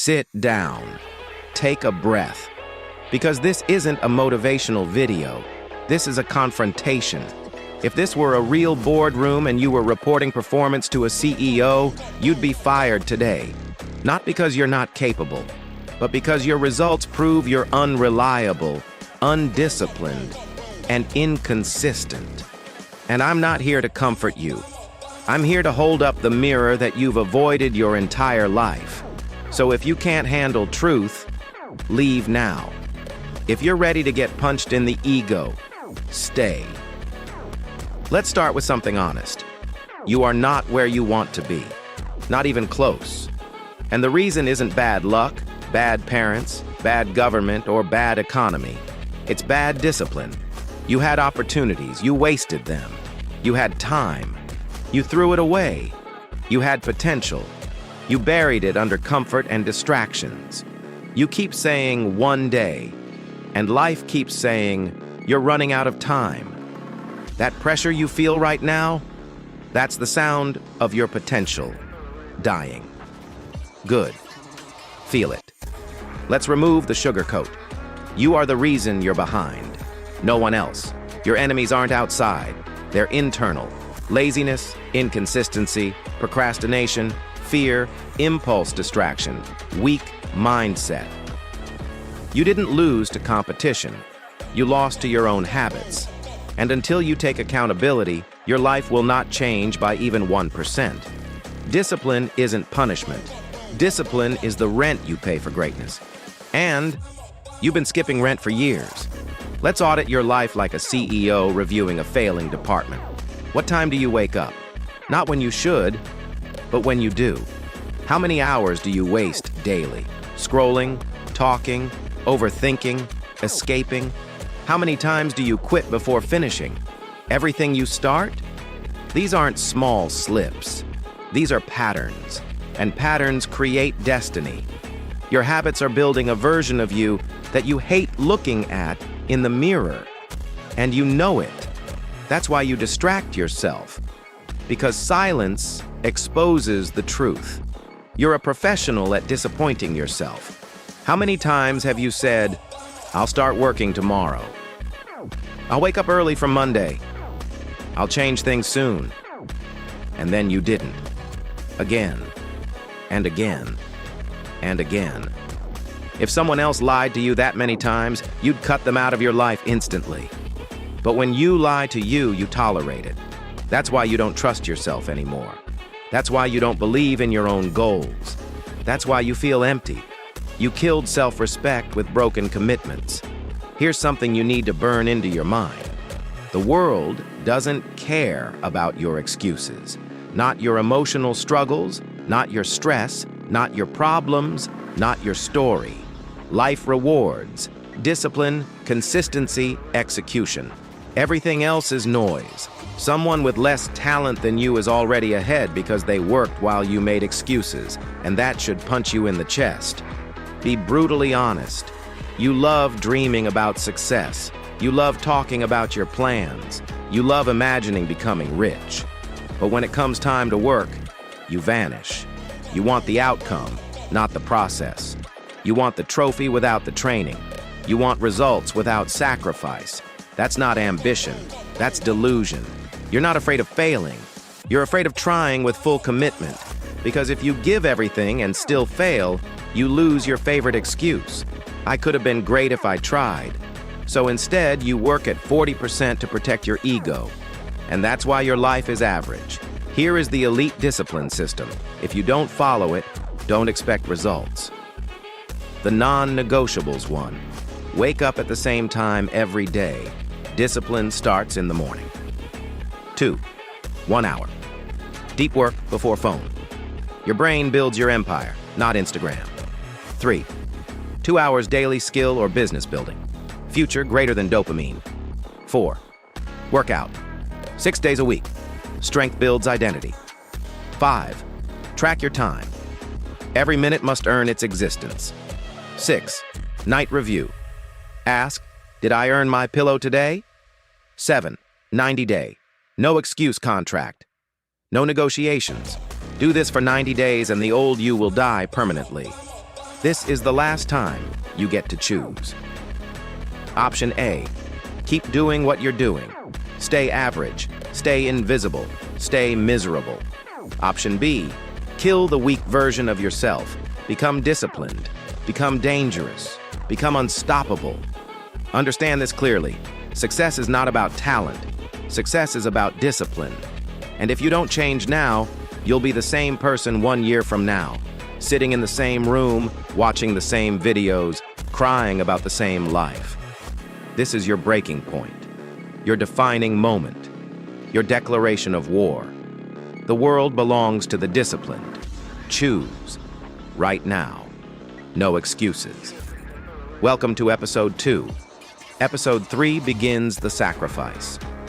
Sit down. Take a breath. Because this isn't a motivational video. This is a confrontation. If this were a real boardroom and you were reporting performance to a CEO, you'd be fired today. Not because you're not capable, but because your results prove you're unreliable, undisciplined, and inconsistent. And I'm not here to comfort you. I'm here to hold up the mirror that you've avoided your entire life. So if you can't handle truth, leave now. If you're ready to get punched in the ego, stay. Let's start with something honest. You are not where you want to be, not even close. And the reason isn't bad luck, bad parents, bad government, or bad economy. It's bad discipline. You had opportunities, you wasted them. You had time. You threw it away. You had potential. You buried it under comfort and distractions. You keep saying one day, and life keeps saying you're running out of time. That pressure you feel right now, that's the sound of your potential dying. Good. Feel it. Let's remove the sugarcoat. You are the reason you're behind. No one else. Your enemies aren't outside. They're internal. Laziness, inconsistency, procrastination, fear, impulse distraction, weak mindset. You didn't lose to competition. You lost to your own habits. And until you take accountability, your life will not change by even 1%. Discipline isn't punishment. Discipline is the rent you pay for greatness. And you've been skipping rent for years. Let's audit your life like a CEO reviewing a failing department. What time do you wake up? Not when you should, but when you do. How many hours do you waste daily? Scrolling, talking, overthinking, escaping? How many times do you quit before finishing? Everything you start? These aren't small slips. These are patterns, and patterns create destiny. Your habits are building a version of you that you hate looking at in the mirror, and you know it. That's why you distract yourself, because silence exposes the truth. You're a professional at disappointing yourself. How many times have you said, "I'll start working tomorrow. I'll wake up early from Monday. I'll change things soon." And then you didn't. Again, and again, and again. If someone else lied to you that many times, you'd cut them out of your life instantly. But when you lie to you, you tolerate it. That's why you don't trust yourself anymore. That's why you don't believe in your own goals. That's why you feel empty. You killed self-respect with broken commitments. Here's something you need to burn into your mind. The world doesn't care about your excuses, not your emotional struggles, not your stress, not your problems, not your story. Life rewards, discipline, consistency, execution. Everything else is noise. Someone with less talent than you is already ahead because they worked while you made excuses, and that should punch you in the chest. Be brutally honest. You love dreaming about success. You love talking about your plans. You love imagining becoming rich. But when it comes time to work, you vanish. You want the outcome, not the process. You want the trophy without the training. You want results without sacrifice. That's not ambition. That's delusion. You're not afraid of failing. You're afraid of trying with full commitment. Because if you give everything and still fail, you lose your favorite excuse. I could have been great if I tried. So instead, you work at 40% to protect your ego. And that's why your life is average. Here is the elite discipline system. If you don't follow it, don't expect results. The non-negotiables one. Wake up at the same time every day. Discipline starts in the morning. 2. 1 hour. Deep work before phone. Your brain builds your empire, not Instagram. 3. 2 hours daily skill or business building. Future greater than dopamine. 4. Workout. 6 days a week. Strength builds identity. 5. Track your time. Every minute must earn its existence. 6. Night review. Ask, did I earn my pillow today? 7. 90-day. No excuse contract. No negotiations. Do this for 90 days and the old you will die permanently. This is the last time you get to choose. Option A, keep doing what you're doing. Stay average, stay invisible, stay miserable. Option B, kill the weak version of yourself. Become disciplined, become dangerous, become unstoppable. Understand this clearly. Success is not about talent. Success is about discipline. And if you don't change now, you'll be the same person 1 year from now, sitting in the same room, watching the same videos, crying about the same life. This is your breaking point, your defining moment, your declaration of war. The world belongs to the disciplined. Choose right now. No excuses. Welcome to Episode 2. Episode 3 begins the sacrifice.